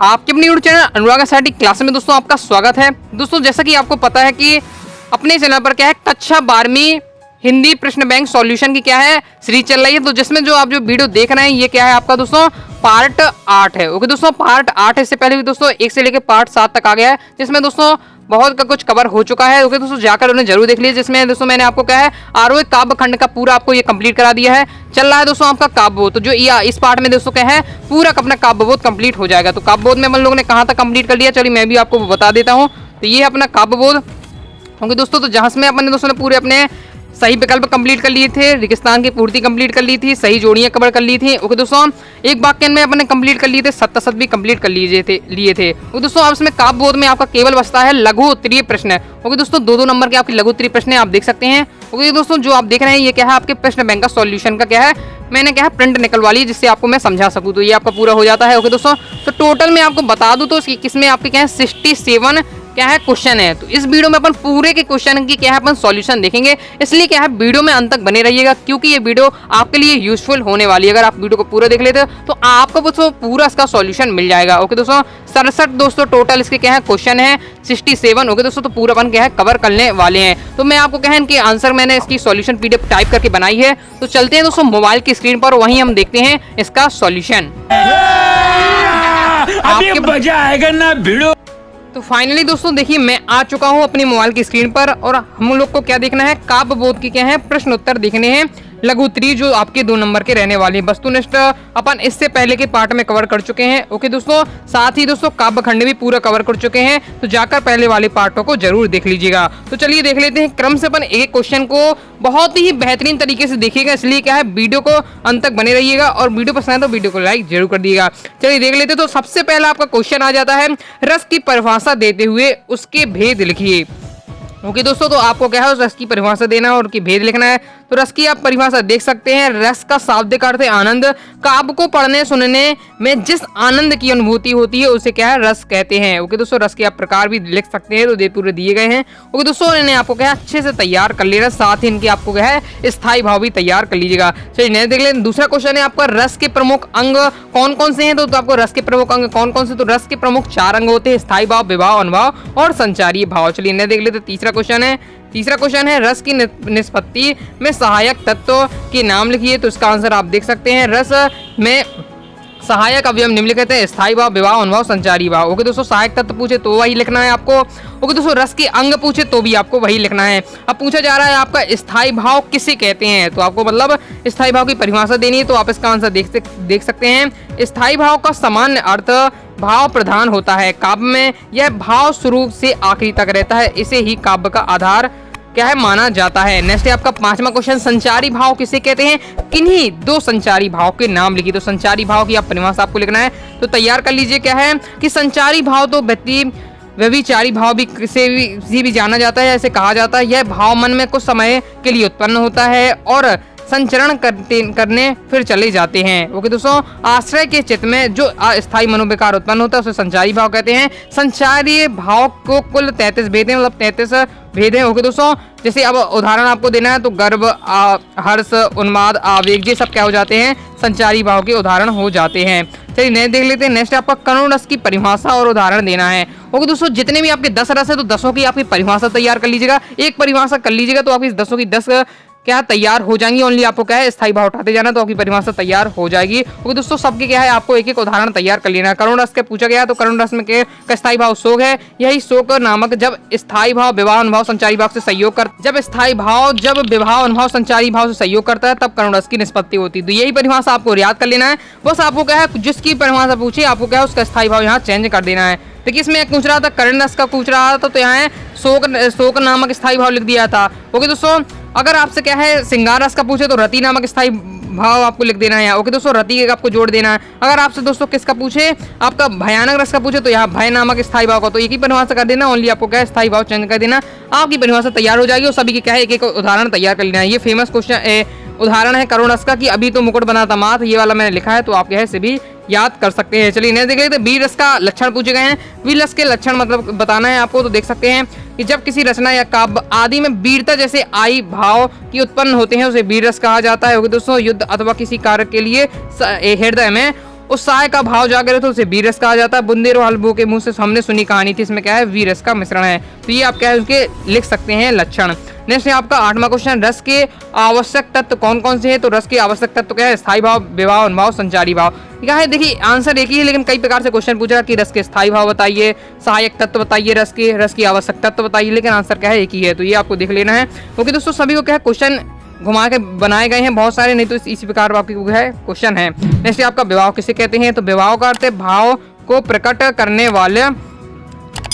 आपके अपने YouTube channel अनुराग SRT class में दोस्तों आपका स्वागत है। दोस्तों जैसा कि आपको पता है कि अपने चैनल पर क्या है कक्षा 12वीं हिंदी प्रश्न बैंक सॉल्यूशन की क्या है सीरीज चल रही है। तो जिसमें जो आप जो वीडियो देख रहे हैं ये क्या है आपका दोस्तों पार्ट 8 है। ओके दोस्तों पार्ट 8 इससे पहले भी दोस्तों 1 से लेकर पार्ट 7 तक आ गया है, जिसमें दोस्तों बहुत का कुछ कवर हो चुका है। ओके दोस्तों जाकर उन्हें जरूर देख लीजिए। जिसमें दोस्तों मैंने आपको क्या है आरोह काव्य खंड का पूरा आपको ये कंप्लीट करा दिया है। चल रहा है दोस्तों आपका काव्यबोध। तो जो इस पार्ट में दोस्तों क्या है पूरा अपना काव्यबोध कंप्लीट हो जाएगा। तो काव्यबोध में हम लोगों ने कहाँ तक कंप्लीट कर लिया, चलिए मैं भी आपको बता देता हूँ। तो ये है अपना काव्यबोध। ओके दोस्तों तो जहाँ में अपने दोस्तों ने पूरे अपने सही विकल्प कंप्लीट कर लिए थे, रेगिस्तान की पूर्ति कंप्लीट कर ली थी, सही जोड़ियां कवर कर ली थी। ओके दोस्तों एक वाक्य में अपने कंप्लीट कर लिए थे, सत्ता भी कंप्लीट कर लिए थे। ओके दोस्तों अब इसमें काव्यबोध में आपका केवल बचता है लघु उत्तरीय प्रश्न। ओके दोस्तों 2-2 नंबर के आपके लघु उत्तरीय प्रश्न आप देख सकते हैं। ओके दोस्तों जो आप देख रहे हैं ये क्या है आपके प्रश्न बैंक का सॉल्यूशन का क्या है मैंने क्या है प्रिंट निकलवा ली जिससे आपको मैं समझा सकूं। तो ये आपका पूरा हो जाता है। ओके दोस्तों तो टोटल में आपको बता दूं तो किसमें आपके क्या है 67 क्या है क्वेश्चन है। तो इस वीडियो में अपन पूरे के क्वेश्चन की क्या है अपन सॉल्यूशन देखेंगे, इसलिए क्या है वीडियो में अंत तक बने रहिएगा क्योंकि ये वीडियो आपके लिए यूजफुल होने वाली है। अगर आप वीडियो को पूरा देख लेते हो तो आपको दोस्तों पूरा इसका सॉल्यूशन मिल जाएगा। ओके दोस्तों 67 दोस्तों टोटल इसके क्या है क्वेश्चन है 67। ओके दोस्तों तो पूरा अपन क्या है कवर करने वाले हैं। तो मैं आपको क्या है इनके आंसर मैंने इसकी सॉल्यूशन पीडीएफ टाइप करके बनाई है। तो चलते हैं दोस्तों मोबाइल की स्क्रीन पर, वहीं हम देखते हैं इसका सॉल्यूशन। अभी मजा आएगा ना वीडियो। तो फाइनली दोस्तों देखिए मैं आ चुका हूं अपनी मोबाइल की स्क्रीन पर और हम लोग को क्या देखना है काव्यबोध की क्या है प्रश्न उत्तर देखने हैं लघु उत्तरीय जो आपके 2 नंबर के रहने वाले हैं। वस्तुनिष्ठ अपन इससे पहले के पार्ट में कवर कर चुके हैं। ओके दोस्तों साथ ही दोस्तों काव्य खंड भी पूरा कवर कर चुके हैं। तो जाकर पहले वाले पार्टों को जरूर देख लीजिएगा। तो चलिए देख लेते हैं क्रम से अपन एक क्वेश्चन को बहुत ही बेहतरीन तरीके से देखिएगा, इसलिए क्या है वीडियो को अंत तक बने रहिएगा और वीडियो पसंद है तो वीडियो को लाइक जरूर कर दिएगा। चलिए देख लेते तो सबसे पहला आपका क्वेश्चन आ जाता है रस की परिभाषा देते हुए उसके भेद लिखिए। ओके दोस्तों तो आपको क्या है रस की परिभाषा देना है और उसकी भेद लिखना है। तो रस की आप परिभाषा देख सकते हैं, रस का शाब्दिक अर्थ है आनंद। काव्य को पढ़ने सुनने में जिस आनंद की अनुभूति होती है उसे क्या है रस कहते हैं। ओके दोस्तों रस के आप प्रकार भी लिख सकते हैं, तो पूरे दिए गए हैं। ओके दोस्तों इन्हें आपको क्या है अच्छे से तैयार कर लेना, साथ ही इनके आपको क्या है स्थायी भाव भी तैयार कर लीजिएगा। चलिए देख लें दूसरा क्वेश्चन है आपका रस के प्रमुख अंग कौन कौन से हैं। तो आपको रस के प्रमुख अंग कौन कौन से, तो रस के प्रमुख 4 अंग होते हैं, स्थायी भाव, विभाव, अनुभाव और संचारी भाव। चलिए इन्हें देख लेते तीसरा क्वेश्चन है रस की निष्पत्ति में सहायक तत्व के नाम लिखिए। तो इसका आंसर आप देख सकते हैं रस में सहायक अवयव निम्नलिखित है, स्थायी भाव, विभाव, अनुभाव, संचारी भाव। ओके दोस्तों सहायक तत्व पूछे तो वही लिखना है आपको। ओके दोस्तों रस के अंग पूछे तो भी आपको वही लिखना है। अब पूछा जा रहा है आपका स्थायी भाव किसे कहते हैं, तो आपको मतलब स्थायी भाव की परिभाषा देनी है। तो आप इसका आंसर देख सकते हैं स्थायी भाव का सामान्य अर्थ भाव प्रधान होता है। काव्य में यह भाव शुरू से आखिरी तक रहता है, इसे ही काव्य का आधार क्या है माना जाता है। नेक्स्ट है आपका 5वां क्वेश्चन संचारी भाव किसे कहते हैं, किन्हीं 2 संचारी भाव के नाम लिखिए। तो संचारी भाव की आप परिभाषा आपको लिखना है, तो तैयार कर लीजिए। क्या है कि संचारी भाव तो व्यभिचारी भाव भी किसे भी जाना जाता है, ऐसे कहा जाता है यह भाव मन में कुछ समय के लिए उत्पन्न होता है और संचरण करने फिर चले जाते हैं। ओके दोस्तों आश्रय के चित्त में जो अस्थायी मनोविकार उत्पन्न होता है उसे संचारी भाव कहते हैं। संचारी भाव को कुल 33 भेद हैं, मतलब 33 भेद हैं। ओके दोस्तों जैसे अब उदाहरण आपको देना है तो गर्व, हर्ष, उन्माद, आवेग ये सब क्या हो जाते हैं संचारी भाव के उदाहरण हो जाते हैं। चलिए नए देख लेते हैं। नेक्स्ट आपका करुण रस की परिभाषा और उदाहरण देना है। ओके दोस्तों जितने भी आपके 10 रस है तो 10 की आपकी परिभाषा तैयार कर लीजिएगा। एक परिभाषा कर लीजिएगा तो आपकी 10 की 10 क्या तैयार हो जाएंगी। ओनली आपको क्या है स्थायी भाव उठाते जाना तो आपकी परिभाषा तैयार हो जाएगी। ओके दोस्तों सबके क्या है आपको एक एक उदाहरण तैयार कर लेना है। करुण रस के पूछा गया तो करुण रस में का स्थायी भाव शोक है। यही शोक नामक जब स्थायी भाव विवाह अनुभाव संचारी भाव से सहयोग कर जब विवाह अनुभाव संचारी भाव से सहयोग करता है तब करुण रस की निष्पत्ति होती है। तो यही परिभाषा आपको याद कर लेना है। बस आपको क्या है जिसकी परिभाषा पूछे आपको क्या है उसका स्थायी भाव यहाँ चेंज कर देना है। देखिए इसमें पूछ रहा था करुण रस का पूछ रहा था तो यहाँ शोक नामक स्थायी भाव लिख दिया था। ओके दोस्तों अगर आपसे क्या है श्रृंगार रस का पूछे तो रति नामक स्थायी भाव आपको लिख देना है। ओके दोस्तों रति आपको जोड़ देना है। अगर आपसे दोस्तों किसका पूछे आपका भयानक रस का पूछे तो यहाँ भय नामक स्थायी भाव का तो एक ही परिभाषा कर देना। ओनली आपको क्या है स्थायी भाव चेंज कर देना, आपकी परिभाषा तैयार हो जाएगी और सभी की क्या है एक एक उदाहरण तैयार कर लेना है। ये फेमस क्वेश्चन उदाहरण है करुण रस का कि अभी तो मुकुट बना था माथ, ये वाला मैंने लिखा है तो आप यह से भी याद कर सकते हैं। चलिए देख लेते हैं वीर रस का लक्षण पूछे गए हैं। वीर रस के लक्षण मतलब बताना है आपको। तो देख सकते हैं कि जब किसी रचना या काव्य आदि में वीरता जैसे आई भाव की उत्पन्न होते हैं उसे वीर रस कहा जाता है। दोस्तों युद्ध अथवा किसी कार्य के लिए हृदय में उत्साह का भाव जागे तो उसे वीर रस कहा जाता है। बुंदेलो हलवों के मुंह से हमने सुनी कहानी थी, इसमें क्या है, वीर रस का मिश्रण है। तो ये आप क्या है उसके लिख सकते हैं लक्षण। नेक्स्ट है आपका 8वां क्वेश्चन, रस के आवश्यक तत्व कौन कौन से हैं? तो रस के आवश्यक तत्व क्या है, स्थायी भाव, विभाव, अनुभाव, संचारी भाव। क्या है, देखिए आंसर एक ही है लेकिन कई प्रकार से क्वेश्चन पूछा कि रस के स्थायी भाव बताइए, सहायक तत्व बताइए, रस की आवश्यक तत्व बताइए, लेकिन आंसर क्या है, एक ही है। तो ये आपको देख लेना है क्योंकि दोस्तों सभी को क्या है क्वेश्चन घुमा के बनाए गए हैं बहुत सारे, नहीं तो इसी प्रकार आपकी है क्वेश्चन है। नेक्स्ट आपका विभाव किसे कहते हैं? तो विभाव का अर्थ है भाव को प्रकट करने वाले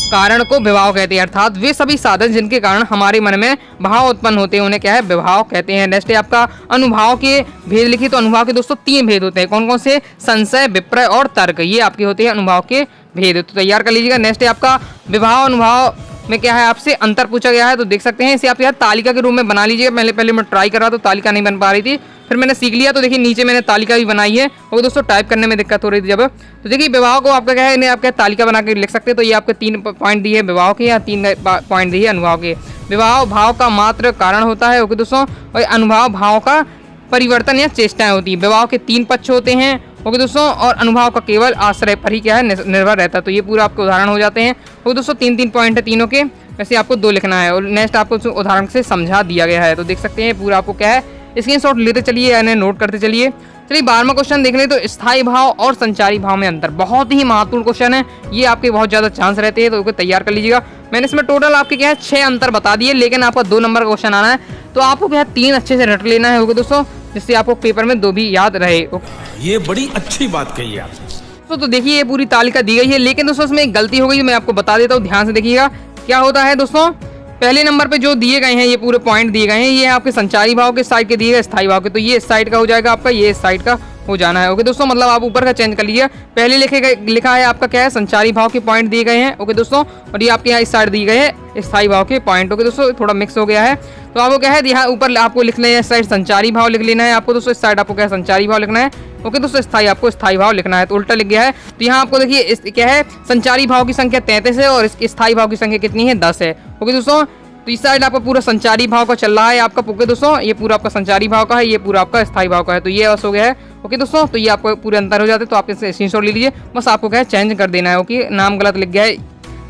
कारण को विभाव कहते हैं, अर्थात वे सभी साधन जिनके कारण हमारे मन में भाव उत्पन्न होते हैं उन्हें क्या है, विभाव कहते हैं। नेक्स्ट है आपका अनुभाव के भेद लिखिए। तो अनुभाव के दोस्तों 3 भेद होते हैं, कौन कौन से? संशय, विपर्य और तर्क, ये आपके होते हैं अनुभाव के भेद। तो तैयार कर लीजिएगा। नेक्स्ट है आपका विभाव अनुभाव में क्या है आपसे अंतर पूछा गया है, तो देख सकते हैं इसे आप यार तालिका के रूप में बना लीजिएगा। पहले मैं ट्राई कर रहा था, तालिका नहीं बन पा रही थी, फिर मैंने सीख लिया तो देखिए नीचे मैंने तालिका भी बनाई है, और दोस्तों टाइप करने में दिक्कत हो रही थी जब। तो देखिए विभाव को आपका क्या है, इन्हें आपका तालिका बना के लिख सकते हैं। तो ये आपके 3 पॉइंट दिए विभाव के, या 3 पॉइंट दिए अनुभाव के। विभाव भाव का मात्र कारण होता है, ओके दोस्तों, और अनुभाव भाव का परिवर्तन या चेष्टाएं होती है। विभाव के 3 पक्ष होते हैं, ओके दोस्तों, और अनुभाव का केवल आश्रय पर ही क्या है निर्भर रहता है। तो ये पूरा आपके उदाहरण हो जाते हैं। ओके दोस्तों 3 पॉइंट है तीनों के, वैसे आपको 2 लिखना है, और नेक्स्ट आपको उदाहरण से समझा दिया गया है। तो देख सकते हैं पूरा आपको क्या है स्क्रीनशॉट लेते चलिए, यानी नोट करते चलिए। चलिए 12वां क्वेश्चन देख लें। तो स्थायी भाव और संचारी भाव में अंतर, बहुत ही महत्वपूर्ण क्वेश्चन है, ये आपके बहुत ज़्यादा चांस रहते हैं, तो उसको तैयार कर लीजिएगा। मैंने इसमें टोटल आपके क्या है 6 अंतर बता दिए, लेकिन आपका 2 नंबर का क्वेश्चन आना है, तो आपको क्या है 3 अच्छे से रट लेना है, ओके दोस्तों, जिससे आपको पेपर में 2 भी याद रहे। ये बड़ी अच्छी बात कही आप। तो देखिए ये पूरी तालिका दी गई है, लेकिन दोस्तों इसमें एक गलती हो गई, मैं आपको बता देता हूँ, ध्यान से देखिएगा। क्या होता है दोस्तों, पहले नंबर पे जो दिए गए हैं ये पूरे पॉइंट दिए गए हैं, ये आपके संचारी भाव के साइड के दिए गए, स्थायी भाव के, तो ये इस साइड का हो जाएगा आपका, ये इस साइड का हो जाना है। ओके दोस्तों, मतलब आप ऊपर का चेंज कर लीजिए। पहले लिखा है आपका क्या है, संचारी भाव के पॉइंट दिए गए हैं, ओके दोस्तों, और ये आपके यहाँ इस साइड दिए गए हैं स्थायी भाव के पॉइंट। ओके दोस्तों, थोड़ा मिक्स हो गया है, तो आपको क्या है यहाँ ऊपर आपको लिख लेना है, इस साइड संचारी भाव लिख लेना है आपको दोस्तों, इस साइड आपको क्या है संचारी भाव लिखना है, ओके दोस्तों, स्थायी आपको स्थायी भाव लिखना है, तो उल्टा लिख गया है। तो यहाँ आपको देखिए क्या है, संचारी भाव की संख्या 33 है और स्थायी भाव की संख्या कितनी है, 10 है। ओके दोस्तों, तो इस साइड आपका पूरा संचारी भाव का चल रहा है आपका, ओके दोस्तों, ये पूरा आपका संचारी भाव का है, ये पूरा आपका स्थायी भाव का है, तो ये बस हो गया है। ओके दोस्तों, तो ये आपको पूरे अंतर हो जाते हैं, तो आप इसे स्क्रीनशॉट ले लीजिए, बस आपको क्या है चेंज कर देना है। ओके, नाम गलत लिख गया है,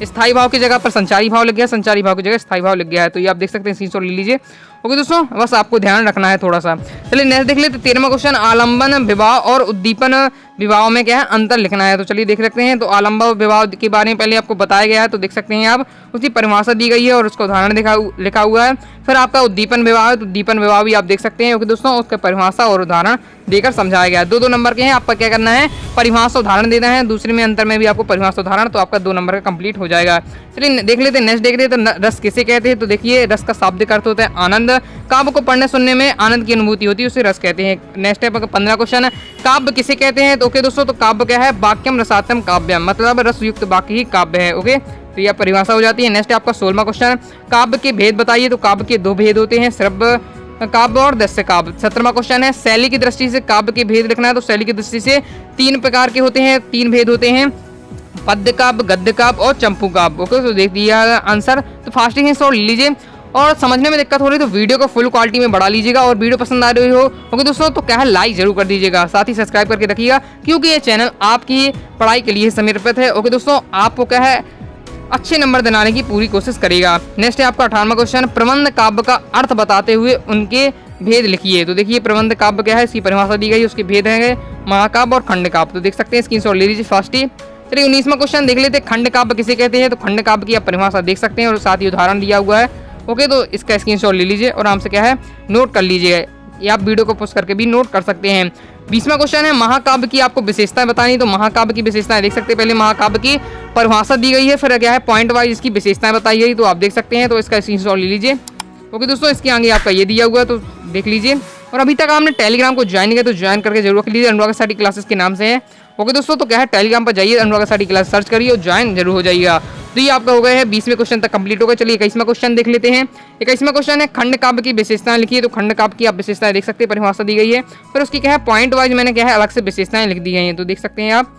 स्थायी भाव की जगह पर संचारी भाव लग गया, संचारी भाव की जगह स्थायी भाव लग गया है, तो ये आप देख सकते हैं, स्क्रीनशॉट ले लीजिए। ओके दोस्तों, बस आपको ध्यान रखना है थोड़ा सा। चलिए नेक्स्ट देख लेते 13वां क्वेश्चन, आलंबन विभाव और उद्दीपन विभाव में क्या है अंतर लिखना है। तो चलिए देख सकते हैं। तो आलंबन विभाव के बारे में पहले आपको बताया गया है, तो देख सकते हैं आप, उसकी परिभाषा दी गई है और उसका उदाहरण लिखा हुआ है। फिर आपका उद्दीपन विभाव है, तो उद्दीपन विभाव भी आप देख सकते हैं। ओके दोस्तों, उसका परिभाषा और उदाहरण देकर समझाया गया है। 2-2 नंबर के हैं, आपका क्या करना है, परिभाषा उदाहरण देना है, दूसरे में अंतर में भी आपको परिभाषा उदाहरण, तो आपका 2 नंबर का कंप्लीट हो जाएगा। चलिए देख लेते हैं, नेक्स्ट देख लेते हैं, रस किसे कहते हैं। तो देखिए रस का शाब्दिक अर्थ होता है आनंद, काव्य को पढ़ने सुनने में आनंद की अनुभूति होती है, उसे रस कहते हैं। नेक्स्ट है 15 क्वेश्चन है, काव्य किसे कहते हैं। तो ओके दोस्तों, तो काव्य क्या है, वाक्यम रसात्मक काव्यम, मतलब रस युक्त वाक्य ही काव्य है। ओके, तो यह परिभाषा हो जाती है। नेक्स्ट है आपका 16वां क्वेश्चन, काव्य के भेद बताइए। तो काव्य के 2 भेद होते हैं, श्रव्य काव्य और दृश्य काव्य। 17वां क्वेश्चन है, शैली की दृष्टि से काव्य के भेद लिखना है। तो शैली की दृष्टि से 3 प्रकार के होते हैं, 3 भेद होते हैं, पद्य काव्य, गद्य काव्य और चंपू काव्य। ओके, तो देख दिया आंसर, तो फास्टिंग शॉर्ट लीजिए, और समझने में दिक्कत हो रही है तो वीडियो को फुल क्वालिटी में बढ़ा लीजिएगा, और वीडियो पसंद आ रही हो ओके दोस्तों, तो क्या है लाइक जरूर कर दीजिएगा, साथ ही सब्सक्राइब करके रखिएगा, क्योंकि ये चैनल आपकी पढ़ाई के लिए समर्पित है। ओके दोस्तों, आपको क्या है अच्छे नंबर दिलाने की पूरी कोशिश करेगा। नेक्स्ट है आपका 18वां क्वेश्चन, प्रबंध काव्य का अर्थ बताते हुए उनके भेद लिखिए। तो देखिए प्रबंध काव्य क्या है, इसकी परिभाषा दी गई, उसके भेद हैं महाकाव्य और खंड काव्य। तो देख सकते हैं, स्क्रीनशॉट ले लीजिए फास्ट ही। चलिए 19वां क्वेश्चन देख लेते हैं, खंड काव्य किसे कहते हैं। तो खंड काव्य की आप परिभाषा देख सकते हैं और साथ ही उदाहरण दिया हुआ है। ओके, तो इसका स्क्रीनशॉट ले लीजिए और आराम से क्या है नोट कर लीजिए, या आप वीडियो को पॉज करके भी नोट कर सकते हैं। 20वां क्वेश्चन है, महाकाव्य की आपको विशेषताएं बतानी। तो महाकाव्य की विशेषताएं देख सकते हैं, पहले महाकाव्य की परिभाषा दी गई है, फिर क्या है पॉइंट वाइज इसकी विशेषताएं बताई गई, तो आप देख सकते हैं। तो इसका स्क्रीनशॉट ले लीजिए। ओके दोस्तों, इसके आगे आपका ये दिया हुआ है, तो देख लीजिए। और अभी तक आपने टेलीग्राम को ज्वाइन किया तो ज्वाइन करके जरूर कर लीजिए, अनुराग स्टडी क्लासेस के नाम से है। ओके दोस्तों, तो क्या है टेलीग्राम पर जाइए, अनुराग स्टडी क्लास सर्च करिए और ज्वाइन जरूर हो जाइएगा। तो ये आपका हो गया है 20वें क्वेश्चन तक कंप्लीट हो गया। चलिए 21वां क्वेश्चन देख लेते हैं। 21वां क्वेश्चन है, खंड काव्य की विशेषताएं लिखिए। तो खंड काव्य की आप विशेषताएं देख सकते हैं, परिभाषा दी गई है, फिर उसकी क्या है पॉइंट वाइज मैंने क्या है अलग से विशेषताएं लिख दी गई हैं, तो देख सकते हैं आप।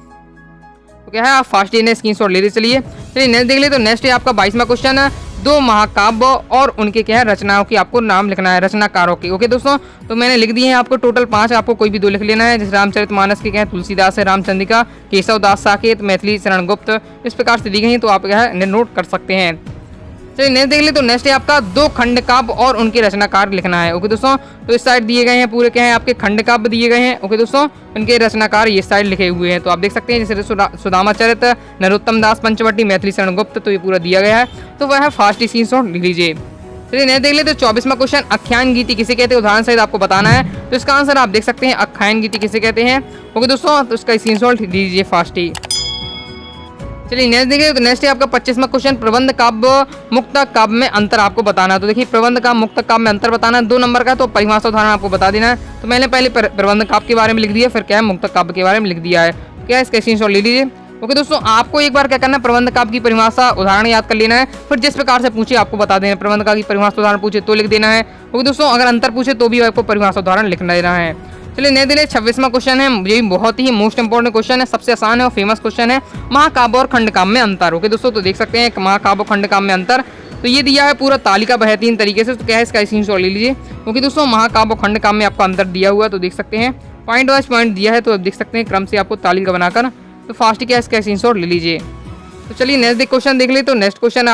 तो क्या है आप फास्ट स्क्रीनशॉट ले चलिए। नेक्स्ट देख ले, तो नेक्स्ट है आपका 22वां क्वेश्चन है, दो महाकाव्य और उनके क्या है रचनाओं की आपको नाम लिखना है, रचनाकारों के। ओके दोस्तों, तो मैंने लिख दिए हैं आपको टोटल 5, आपको कोई भी 2 लिख लेना है। जैसे रामचरितमानस के क्या है तुलसीदास है, रामचंद्रिका केशव दास साकेत, मैथिली शरण गुप्त, इस प्रकार से दी गई है, तो आप क्या है नोट कर सकते हैं। चलिए नेक्स्ट देख ले, तो नेक्स्ट है आपका 2 खंड काव्य और उनके रचनाकार लिखना है। ओके दोस्तों, तो इस साइड दिए गए हैं पूरे क्या है आपके खंड काव्य दिए गए हैं। ओके दोस्तों, उनके रचनाकार ये साइड लिखे हुए हैं, तो आप देख सकते हैं जैसे सुदामाचरित, नरोत्तम दास पंचवटी, मैथिली शरण गुप्त, तो ये पूरा दिया गया है, तो वह है फास्ट स्क्रीनशॉट लिख लीजिए। चलिए नेक्स्ट देख ले, तो 24वां क्वेश्चन आख्यान गीति किसे कहते हैं, उदाहरण सहित आपको बताना है। तो इसका आंसर आप देख सकते हैं आख्यान गीति किसे कहते हैं। ओके दोस्तों, तो इसका स्क्रीनशॉट लीजिए फास्ट ही। चलिए नेक्स्ट देखिए, तो नेक्स्ट है आपका 25वां क्वेश्चन प्रबंध काव्य मुक्तक काव्य में अंतर आपको बताना है। तो देखिए प्रबंध काव्य मुक्तक काव्य में अंतर बताना है, 2 नंबर का, तो परिभाषा उदाहरण आपको बता देना है। तो मैंने पहले प्रबंध काव्य के बारे में लिख दिया, फिर क्या है मुक्तक काव्य के बारे में लिख दिया है, क्या है इसका स्क्रीनशॉट ले लीजिए। ओके दोस्तों, आपको एक बार क्या करना है, प्रबंध काव्य की परिभाषा उदाहरण याद कर लेना है, फिर जिस प्रकार से पूछे आपको बता देना है। प्रबंध काव्य की परिभाषा उदाहरण पूछे तो लिख देना है। ओके दोस्तों, अगर अंतर पूछे तो भी आपको परिभाषा उदाहरण लिखना देना है। चलिए नए दिले 26वां क्वेश्चन है, ये बहुत ही मोस्ट इंपोर्टेंट क्वेश्चन है, सबसे आसान है और फेमस क्वेश्चन है, महाकाव्य और खंड काव्य में अंतर। ओके दोस्तों, तो देख सकते हैं महाकाव्य और खंड काव्य में अंतर, तो ये दिया है पूरा तालिका बेहतरीन तरीके से, तो क्या है इसका स्क्रीनशॉट ले लीजिए। ओके दोस्तों, महाकाव्य और खंड काव्य में आपका अंतर दिया हुआ है, तो देख सकते हैं पॉइंट वाइज पॉइंट दिया है, तो आप देख सकते हैं क्रम से आपको तालिका बनाकर, तो फास्ट क्या है इसका स्क्रीनशॉट ले लीजिए। तो चलिए नेक्स्ट क्वेश्चन देख ले, तो नेक्स्ट क्वेश्चन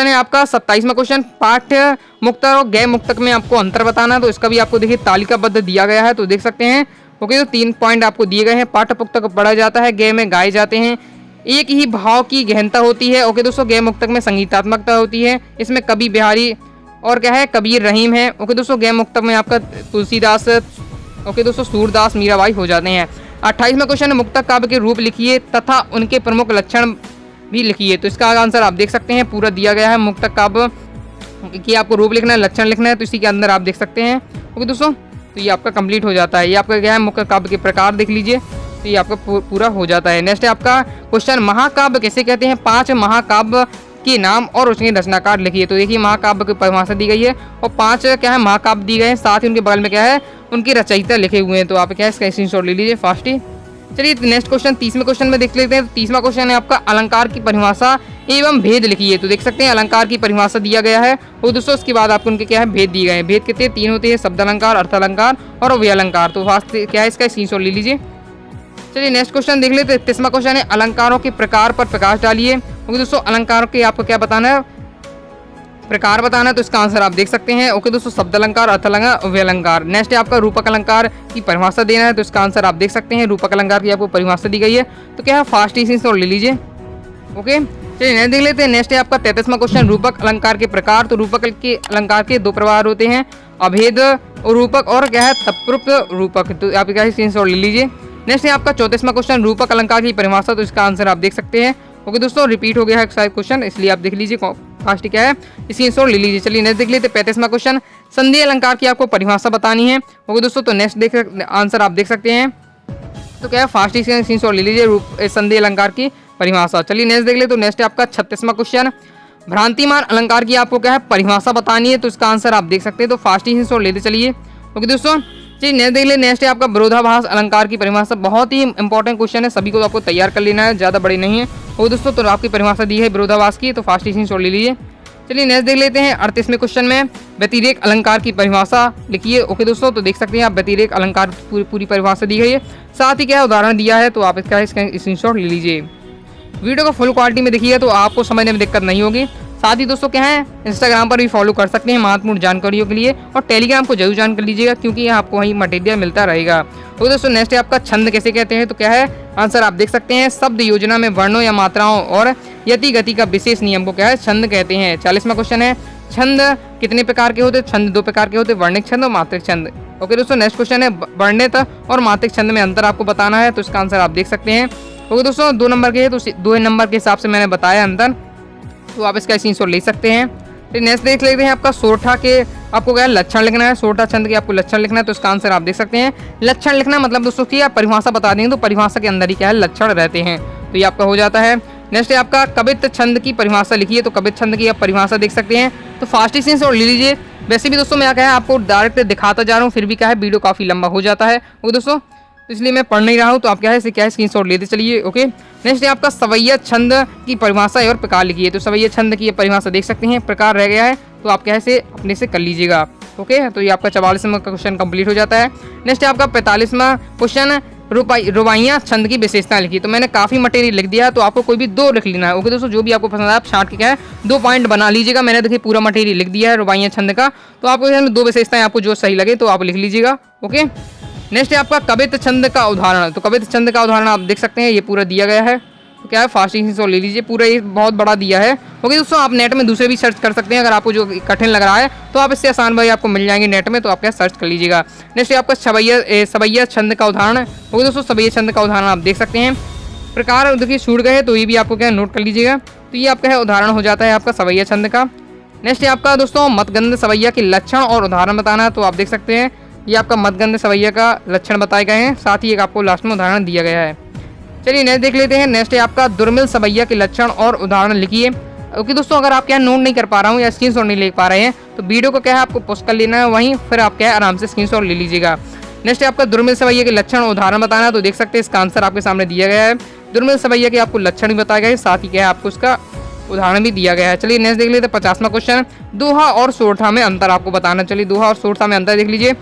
है आपका 27वां क्वेश्चन, पाठ्य मुक्तक और गैर मुक्तक में आपको अंतर बताना, तो इसका भी आपको देखिए तालिकाबद्ध दिया गया है, तो देख सकते हैं। ओके, तो 3 पॉइंट आपको दिए गए हैं। पाठ्य मुक्तक पढ़ा जाता है, गैर में गाए जाते हैं, एक ही भाव की गहनता होती है। ओके दोस्तों, गैर मुक्तक में संगीतात्मकता होती है, इसमें कवि बिहारी और क्या है कबीर रहीम है। ओके दोस्तों, गैर मुक्तक में आपका तुलसीदास, ओके दोस्तों सूरदास मीराबाई हो जाते हैं। 28वां क्वेश्चन है मुक्तक काव्य के रूप लिखिए तथा उनके प्रमुख लक्षण भी लिखिए, तो इसका आंसर आप देख सकते हैं पूरा दिया गया है। मुक्तक काव्य की आपको रूप लिखना है, लक्षण लिखना है, तो इसी के अंदर आप देख सकते हैं। ओके दोस्तों, तो ये आपका कंप्लीट हो जाता है। ये आपका क्या है मुक्तक काव्य के प्रकार देख लीजिए, तो ये आपका पूरा हो जाता है। नेक्स्ट है आपका क्वेश्चन महाकाव्य किसे कहते हैं, 5 महाकाव्य के नाम और उसके रचनाकार लिखिए। तो देखिए महाकाव्य की परिभाषा दी गई है और 5 क्या है महाकाव्य दिए गए हैं, साथ ही उनके बगल में क्या है उनके रचयिता लिखे हुए हैं, तो आप क्या है इसका स्क्रीनशॉट ले लीजिए फास्ट ही। चलिए नेक्स्ट क्वेश्चन 30वें क्वेश्चन में देख लेते हैं। तो 30वां क्वेश्चन है आपका अलंकार की परिभाषा एवं भेद लिखिए। तो देख सकते हैं अलंकार की परिभाषा दिया गया है और दोस्तों उसके बाद आपको उनके क्या है भेद दिए गए हैं। भेद कितने 3 होते हैं, शब्द अलंकार, अर्थ अलंकार और अव्यय अलंकार, तो फास्ट क्या है इसका स्क्रीनशॉट ले लीजिए। चलिए नेक्स्ट क्वेश्चन देख लेते हैं। 31वां क्वेश्चन है अलंकारों के प्रकार पर प्रकाश डालिए। ओके दोस्तों, अलंकारों के आपको क्या बताना है, प्रकार बताना है, तो इसका आंसर आप देख सकते हैं। ओके दोस्तों, शब्द अलंकार, अर्थ अलंकार, अव्यय अलंकार। नेक्स्ट है आपका रूपक अलंकार की परिभाषा देना है, तो इसका आंसर आप देख सकते हैं। रूपक अलंकार की आपको परिभाषा दी गई है, तो क्या है फास्ट स्क्रीनशॉट ले लीजिए। ओके, चलिए नेक्स्ट देख लेते हैं। नेक्स्ट है आपका 33वां क्वेश्चन रूपक अलंकार के प्रकार। तो रूपक के अलंकार के 2 प्रकार होते हैं, अभेद रूपक और क्या है तत्पुरुष रूपक, तो आप क्या है स्क्रीनशॉट ले लीजिए। नेक्स्ट है आपका 34वां क्वेश्चन रूपक अलंकार की परिभाषा, तो इसका आंसर आप देख सकते हैं। ओके दोस्तों, रिपीट हो गया है शायद क्वेश्चन, इसलिए आप देख लीजिए फास्ट क्या है स्क्रीनशॉट ले लीजिए। चलिए नेक्स्ट देख लेते हैं 35वां क्वेश्चन संधि अलंकार की आपको परिभाषा बतानी है। ओके दोस्तों, तो नेक्स्ट आंसर आप देख सकते हैं, तो क्या है फास्ट स्क्रीनशॉट ले लीजिए संधि अलंकार की परिभाषा। चलिए नेक्स्ट देख ले, तो नेक्स्ट है आपका 36वां क्वेश्चन भ्रांतिमान अलंकार की आपको क्या है परिभाषा बतानी है, तो इसका आंसर आप देख सकते हैं, तो फास्ट स्क्रीनशॉट लेते चलिए। ओके दोस्तों, चलिए नेक्स्ट देख ले। नेक्स्ट है आपका विरोधाभास अलंकार की परिभाषा, बहुत ही इंपॉर्टेंट क्वेश्चन है, सभी को तो आपको तैयार कर लेना है, ज़्यादा बड़े नहीं है। और दोस्तों, तो आपकी परिभाषा दी है विरोधाभास की, तो फास्ट स्क्रीनशॉट ले लीजिए। चलिए नेक्स्ट देख लेते हैं 38वें क्वेश्चन में व्यतिरेक अलंकार की परिभाषा लिखिए। ओके दोस्तों, तो देख सकते हैं आप व्यतिरेक अलंकार पूरी परिभाषा दी गई है, साथ ही क्या उदाहरण दिया है, तो आप इसका स्क्रीनशॉट ले लीजिए। वीडियो को फुल क्वालिटी में देखिए तो आपको समझने में दिक्कत नहीं होगी। साथ ही दोस्तों क्या है इंस्टाग्राम पर भी फॉलो कर सकते हैं महत्वपूर्ण जानकारियों के लिए, और टेलीग्राम को जरूर ज्वाइन कर लीजिएगा क्योंकि आपको वहीं मटेरियल मिलता रहेगा। तो दोस्तों नेक्स्ट है आपका छंद किसे कहते हैं, तो क्या है आंसर आप देख सकते हैं शब्द योजना में वर्णों या मात्राओं और यति गति का विशेष नियम को क्या है छंद कहते हैं। 40वां क्वेश्चन है छंद कितने प्रकार के होते हैं, छंद 2 प्रकार के होते हैं, वर्णिक छंद और मात्रिक छंद। ओके दोस्तों, नेक्स्ट क्वेश्चन है वर्णित और मात्रिक छंद में अंतर आपको बताना है, तो इसका आंसर आप देख सकते हैं। ओके दोस्तों, 2 नंबर के है, तो 2 नंबर के हिसाब से मैंने बताया अंतर, तो आप इसका स्क्रीनशॉट ले सकते हैं। फिर नेक्स्ट देख लेते हैं आपका सोरठा के आपको क्या है लक्षण लिखना है, सोरठा छंद के आपको लक्षण लिखना है, तो इसका आंसर आप देख सकते हैं। लक्षण लिखना मतलब दोस्तों की आप परिभाषा बता देंगे तो परिभाषा के अंदर ही क्या है लक्षण रहते हैं, तो ये आपका हो जाता है। नेक्स्ट है आपका कवित्त छंद की परिभाषा लिखिए, तो कवित्त छंद की आप परिभाषा देख सकते हैं, तो फास्ट स्क्रीनशॉट ले लीजिए। वैसे भी दोस्तों मैं क्या है आपको डायरेक्ट दिखाता जा रहा हूँ, फिर भी क्या है वीडियो काफ़ी लंबा हो जाता है। वो दोस्तों तो इसलिए मैं पढ़ नहीं रहा हूँ, तो आप क्या है इसे क्या है स्क्रीनशॉट लेते चलिए। ओके, नेक्स्ट है आपका सवैया छंद की परिभाषा और प्रकार लिखिए। तो सवैया छंद की परिभाषा देख सकते हैं, प्रकार रह गया है, तो आप क्या है इसे अपने से कर लीजिएगा। ओके, तो ये आपका 44वां क्वेश्चन कंप्लीट हो जाता है। नेक्स्ट है आपका 45वां क्वेश्चन, रुबाइयाँ छंद की विशेषताएं लिखी। तो मैंने काफ़ी मटेरियल लिख दिया है, तो आपको कोई भी 2 लिख लेना है। ओके दोस्तों, जो भी आपको पसंद है आप छांट के क्या है 2 पॉइंट बना लीजिएगा। मैंने देखिए पूरा मटेरियल लिख दिया है रुबाइयाँ छंद का, तो आपको इसमें 2 विशेषताएं आपको जो सही लगे तो आप लिख लीजिएगा। ओके, नेक्स्ट है आपका कवित छंद का उदाहरण। तो कवित छंद का उदाहरण आप देख सकते हैं, ये पूरा दिया गया है। तो क्या है फास्ट स्क्रीनशॉट ले लीजिए, पूरा ये बहुत बड़ा दिया है। ओके दोस्तों, आप नेट में दूसरे भी सर्च कर सकते हैं, अगर आपको जो कठिन लग रहा है तो आप इससे आसान भाई आपको मिल जाएंगे नेट में, तो आप क्या सर्च कर लीजिएगा। नेक्स्ट है आपका सवैया छंद का उदाहरण। ओके दोस्तों, सवैया छंद का उदाहरण आप देख सकते हैं। प्रकार देखिए छूट गए, तो ये भी आपको क्या नोट कर लीजिएगा। तो ये आपका है उदाहरण हो जाता है आपका सवैया छंद का। नेक्स्ट है आपका दोस्तों मतगंध सवैया के लक्षण और उदाहरण बताना। तो आप देख सकते हैं ये आपका मतगंध सवैया का लक्षण बताए गए हैं, साथ ही एक आपको लास्ट में उदाहरण दिया गया है। चलिए नेक्स्ट देख लेते हैं। नेक्स्ट है आपका दुर्मिल सवैया के लक्षण और उदाहरण लिखिए। ओके दोस्तों, अगर आप क्या नोट नहीं कर पा रहा हूँ या स्क्रीनशॉट नहीं ले पा रहे हैं तो वीडियो को क्या है आपको पॉज कर लेना है, वहीं फिर आप क्या है आराम से स्क्रीनशॉट ले लीजिएगा। नेक्स्ट है आपका दुर्मिल सवैया के लक्षण उदाहरण बताना। तो देख सकते हैं इसका आंसर आपके सामने दिया गया है। दुर्मिल सवैया के आपको लक्षण भी बताए गए, साथ ही क्या है आपको उसका उदाहरण भी दिया गया है। चलिए नेक्स्ट देख लेते हैं 50वां क्वेश्चन, दोहा और सोरठा में अंतर आपको बताना। चलिए दोहा और सोरठा में अंतर देख लीजिए।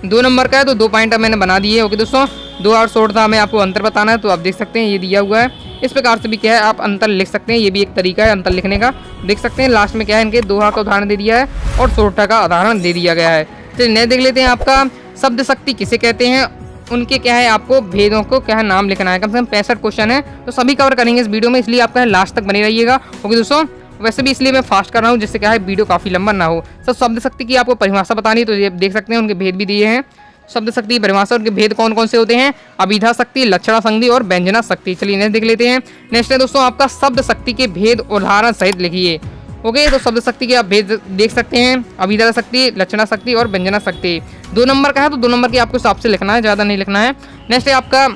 2 नंबर का है, तो 2 पॉइंट मैंने बना दिए। ओके दोस्तों, दोहा और सोरठा में आपको अंतर बताना है। तो आप देख सकते हैं ये दिया हुआ है, इस प्रकार से भी क्या है आप अंतर लिख सकते हैं। ये भी एक तरीका है अंतर लिखने का। देख सकते हैं लास्ट में क्या है इनके दोहा का उदाहरण दे दिया है और सोरठा का उदाहरण दे दिया गया है। चलिए नेक्स्ट देख लेते हैं आपका शब्द शक्ति किसे कहते हैं, उनके क्या है आपको भेदों को क्या है नाम लिखना है। कम से कम 65 क्वेश्चन है, तो सभी कवर करेंगे इस वीडियो में, इसलिए आपका लास्ट तक बने रहिएगा। ओके दोस्तों, वैसे भी इसलिए मैं फास्ट कर रहा हूँ जिससे क्या है वीडियो काफ़ी लंबा ना हो। सर शब्द शक्ति की आपको परिभाषा बतानी है, तो ये देख सकते हैं उनके भेद भी दिए हैं। शब्द शक्ति परिभाषा, उनके भेद कौन कौन से होते हैं, अभिधा शक्ति, लक्षणा शक्ति और व्यंजना शक्ति। चलिए नेक्स्ट देख लेते हैं। नेक्स्ट है दोस्तों आपका शब्द शक्ति के भेद उदाहरण सहित लिखिए। ओके, तो शब्द शक्ति के आप भेद देख सकते हैं, अभिधा शक्ति, लक्षणा शक्ति और व्यंजना शक्ति। 2 नंबर का है, तो 2 नंबर की आपको हिसाब से लिखना है, ज़्यादा नहीं लिखना है। नेक्स्ट है आपका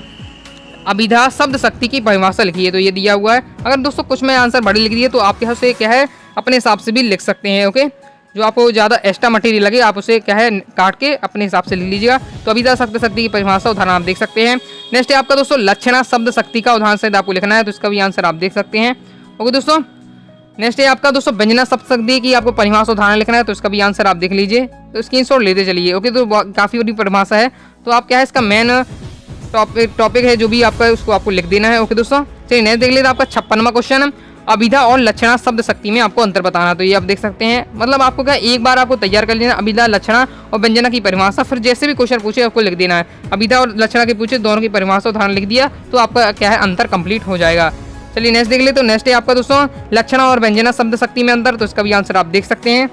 अभिधा शब्द शक्ति की परिभाषा लिखिए। तो ये दिया हुआ है, अगर दोस्तों कुछ में आंसर बड़ी लिख दिए तो आप यहाँ से क्या है अपने हिसाब से भी लिख सकते हैं। ओके, जो आपको ज़्यादा एक्स्ट्रा मटेरियल लगे आप उसे क्या है काट के अपने हिसाब से लिख लीजिएगा। तो अभिधा शब्द शक्ति की परिभाषा उदाहरण आप देख सकते हैं। नेक्स्ट है आपका दोस्तों लक्षणा शब्द शक्ति का उदाहरण सहित आपको लिखना है, तो इसका भी आंसर आप देख सकते हैं। ओके दोस्तों, नेक्स्ट है आपका दोस्तों व्यंजना शब्द शक्ति की आपको परिभाषा उदाहरण लिखना है, तो इसका भी आंसर आप देख लीजिए, तो स्क्रीनशॉट लेते चलिए। ओके, तो काफ़ी बड़ी परिभाषा है, तो आप क्या है इसका मेन टॉपिक है जो भी आपका उसको आपको लिख देना है। ओके दोस्तों, चलिए नेक्स्ट देख लेते हैं आपका 56वां क्वेश्चन, अभिधा और लक्षणा शब्द शक्ति में आपको अंतर बताना। तो ये आप देख सकते हैं, मतलब आपको क्या एक बार आपको तैयार कर लेना अभिधा, लक्षणा और व्यंजना की परिभाषा, फिर जैसे भी क्वेश्चन पूछे आपको लिख देना है। अभिधा और लक्षणा के पूछे दोनों की परिभाषा उदाहरण लिख दिया तो आपका क्या है अंतर कंप्लीट हो जाएगा। चलिए नेक्स्ट देख ले, तो नेक्स्ट है आपका दोस्तों लक्षणा और व्यंजना शब्द शक्ति में अंतर, तो इसका भी आंसर आप देख सकते हैं।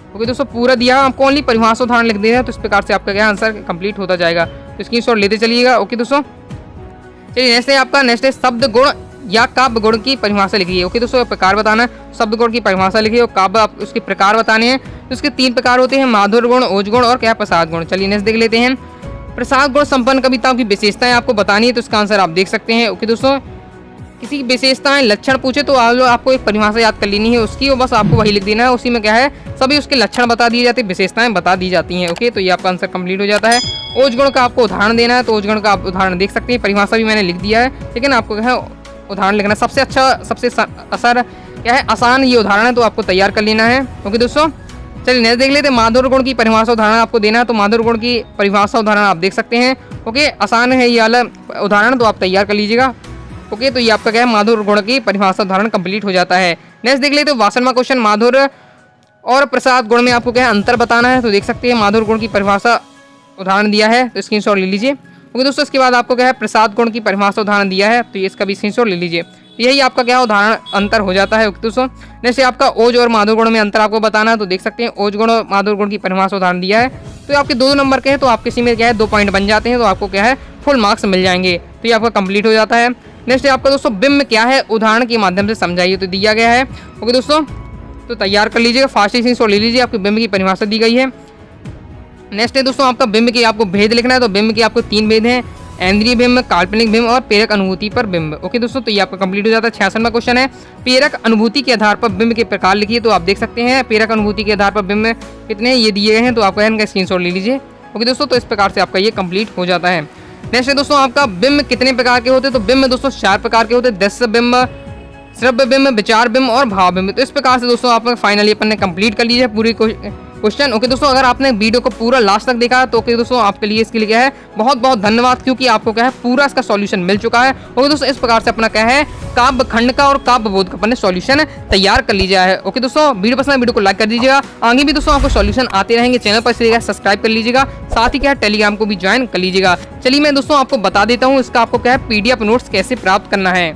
ओके दोस्तों, पूरा दिया आपको ओनली परिभाषा उदाहरण लिख देना है, तो इस प्रकार से आपका क्या आंसर कंप्लीट होता जाएगा, तो स्क्रीनशॉट लेते चलिएगा। ओके दोस्तों, चलिए नेक्स्ट है आपका नेक्स्ट है शब्द गुण या काव्य गुण की परिभाषा लिखिए। ओके दोस्तों, प्रकार बताना है, शब्द गुण की परिभाषा लिखिए और काव्य आप उसके प्रकार बताने हैं। तो उसके 3 प्रकार होते हैं, माधुर्य गुण, ओज गुण और क्या प्रसाद गुण। चलिए नेक्स्ट देख लेते हैं। प्रसाद गुण संपन्न कविताओं की विशेषताएं आपको बतानी है, तो इसका आंसर आप देख सकते हैं। ओके दोस्तों, किसी की विशेषताएं लक्षण पूछे तो आपको एक परिभाषा याद कर लेनी है उसकी, और बस आपको वही लिख देना है। उसी में क्या है सभी उसके लक्षण बता दिए जाते हैं, विशेषताएं बता दी जाती हैं। ओके, तो ये आपका आंसर कंप्लीट हो जाता है। ओज गुण का आपको उदाहरण देना है, तो ओज गुण का आप उदाहरण देख सकते हैं, परिभाषा भी मैंने लिख दिया है, लेकिन आपको क्या है उदाहरण लिखना है। सबसे अच्छा सबसे असर क्या है आसान ये उदाहरण है, तो आपको तैयार कर लेना है। ओके दोस्तों, चलिए नेक्स्ट देख लेते हैं। माधुर्य गुण की परिभाषा उदाहरण आपको देना है, तो माधुर्य गुण की परिभाषा उदाहरण आप देख सकते हैं। ओके, आसान है ये वाला उदाहरण, तो आप तैयार कर लीजिएगा। ओके, तो ये आपका क्या है माधुर्य गुण की परिभाषा उदाहरण कंप्लीट हो जाता है। नेक्स्ट देख लेते हैं 62वां क्वेश्चन, माधुर्य और प्रसाद गुण में आपको क्या है अंतर बताना है, तो देख सकते हैं माधुर्य गुण की परिभाषा उदाहरण दिया है, तो स्क्रीनशॉट ले लीजिए। ओके दोस्तों, इसके बाद आपको क्या है प्रसाद गुण की परिभाषा उदाहरण दिया है, तो ये इसका भी स्क्रीनशॉट ले लीजिए। यही आपका क्या उदाहरण अंतर हो जाता है। ओके दोस्तों, जैसे आपका ओज और माधुर्य गुण में अंतर आपको बताना है, तो देख सकते हैं ओज गुण और माधुर्य गुण की परिभाषा उदाहरण दिया है, तो आपके 2 नंबर के हैं, तो आप किसी में क्या है 2 पॉइंट बन जाते हैं, तो आपको क्या है फुल मार्क्स मिल जाएंगे, तो ये आपका कंप्लीट हो जाता है। नेक्स्ट है आपका दोस्तों बिंब क्या है उदाहरण के माध्यम से समझाइए, तो दिया गया है। ओके दोस्तों, तो तैयार कर लीजिएगा, फास्ट स्क्रीनशॉट ले लीजिए, आपकी बिंब की परिभाषा दी गई है। नेक्स्ट है दोस्तों आपका बिंब के आपको भेद लिखना है, तो बिंब के आपको 3 भेद हैं, इंद्रिय बिंब, काल्पनिक बिंब और प्रेरक अनुभूति पर बिंब। ओके दोस्तों, तो ये आपका कंप्लीट हो जाता है। 66वां क्वेश्चन है, प्रेरक अनुभूति के आधार पर बिंब के प्रकार लिखिए, तो आप देख सकते हैं प्रेरक अनुभूति के आधार पर बिंब कितने ये दिए गए हैं, तो आपका इनका स्क्रीनशॉट ले लीजिए। ओके दोस्तों, तो इस प्रकार से आपका ये कंप्लीट हो जाता है। नेक्स्ट है दोस्तों आपका बिंब कितने प्रकार के होते हैं, तो बिंब दोस्तों 4 प्रकार के होते हैं, दृश्य बिंब, श्रव्य बिंब, विचार बिंब और भाव बिंब। तो इस प्रकार से दोस्तों आप फाइनली अपन ने कंप्लीट कर लीजिए पूरी क्वेश्चन। ओके दोस्तों, अगर आपने वीडियो को पूरा लास्ट तक देखा तो ओके दोस्तों आपके लिए इसके लिए क्या है बहुत बहुत धन्यवाद, क्योंकि आपको क्या है पूरा इसका सॉल्यूशन मिल चुका है। ओके दोस्तों, इस प्रकार से अपना क्या है काव्य खंड का और काव्य बोध का अपन ने सॉल्यूशन तैयार कर लीजिए है। ओके दोस्तों, वीडियो पसंद है वीडियो को लाइक कर दीजिएगा। आगे भी दोस्तों आपको सॉल्यूशन आते रहेंगे, चैनल पर इसलिए सब्सक्राइब कर लीजिएगा, साथ ही क्या है टेलीग्राम को भी ज्वाइन कर लीजिएगा। चलिए मैं दोस्तों आपको बता देता हूँ इसका आपको क्या है पीडीएफ नोट्स कैसे प्राप्त करना है।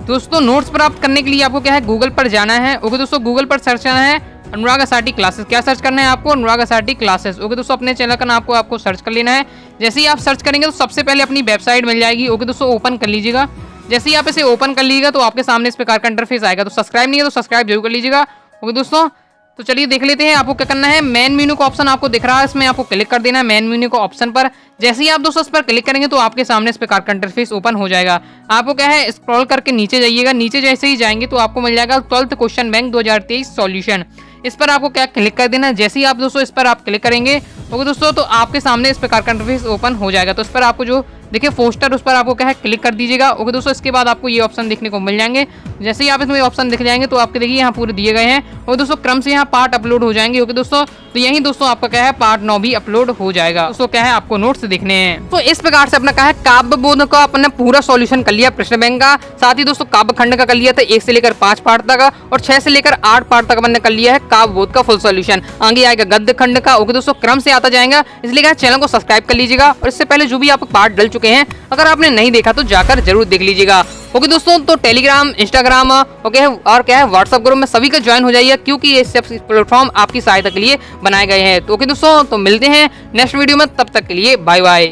दोस्तों नोट्स प्राप्त करने के लिए आपको क्या है गूगल पर जाना है। ओके दोस्तों, गूगल पर सर्च करना है अनुराग असाटी क्लासेस। क्या सर्च करना है आपको? अनुराग असाटी क्लासेस। ओके दोस्तों, अपने चैनल का नाम आपको सर्च कर लेना है। जैसे ही आप सर्च करेंगे तो सबसे पहले अपनी वेबसाइट मिल जाएगी। ओके दोस्तों, ओपन कर लीजिएगा। जैसे ही आप इसे ओपन कर लीजिएगा तो आपके सामने इस प्रकार का इंटरफेस आएगा। तो सब्सक्राइब नहीं है तो सब्सक्राइब जरूर कर लीजिएगा। ओके दोस्तों, तो चलिए देख लेते हैं आपको क्या करना है। मेन मेन्यू का ऑप्शन आपको दिख रहा है, इसमें आपको क्लिक कर देना है मेन मेन्यू का ऑप्शन पर। जैसे ही आप दोस्तों इस पर क्लिक करेंगे तो आपके सामने इस प्रकार का इंटरफेस ओपन हो जाएगा। आपको क्या है स्क्रॉल करके नीचे जाइएगा। नीचे जैसे ही जाएंगे तो आपको मिल जाएगा 12th क्वेश्चन बैंक 2023 सॉल्यूशन। इस पर आपको क्या क्लिक कर देना है। जैसे ही आप दोस्तों इस पर आप क्लिक करेंगे ओके दोस्तों तो आपके सामने इस प्रकार का इंटरफेस ओपन हो जाएगा। तो इस पर आपको जो देखिए पोस्टर उस पर आपको क्या है क्लिक कर दीजिएगा। ओके दोस्तों, इसके बाद आपको ये ऑप्शन देखने को मिल जाएंगे। जैसे ही आप इसमें ऑप्शन दिख जाएंगे तो आपके देखिए यहाँ पूरे दिए गए हैं। और दोस्तों क्रम से यहाँ पार्ट अपलोड हो जाएंगे। ओके दोस्तों, तो यही दोस्तों आपका क्या है पार्ट 9 भी अपलोड हो जाएगा। दोस्तों क्या है आपको नोट्स देखने हैं। तो इस प्रकार से अपना क्या है काव्य बोध का अपने पूरा सॉल्यूशन कर लिया प्रश्न बैंक का। साथ ही दोस्तों काव्य खंड का कर लिया था 1 से लेकर 5 पार्ट तक, और 6 से लेकर 8 पार्ट तक हमने कर लिया है काव्य बोध का फुल सॉल्यूशन। आगे आएगा गद्य खंड का। ओके दोस्तों, क्रम से आता जाएगा, इसलिए चैनल को सब्सक्राइब कर लीजिएगा। और इससे पहले जो भी आप पार्ट डल चुके हैं अगर आपने नहीं देखा तो जाकर जरूर देख लीजिएगा। ओके दोस्तों, तो टेलीग्राम, इंस्टाग्राम ओके और क्या है व्हाट्सएप ग्रुप में सभी का ज्वाइन हो जाइए, क्योंकि ये सब प्लेटफॉर्म आपकी सहायता के लिए बनाए गए हैं। तो ओके दोस्तों, तो मिलते हैं नेक्स्ट वीडियो में, तब तक के लिए बाय बाय।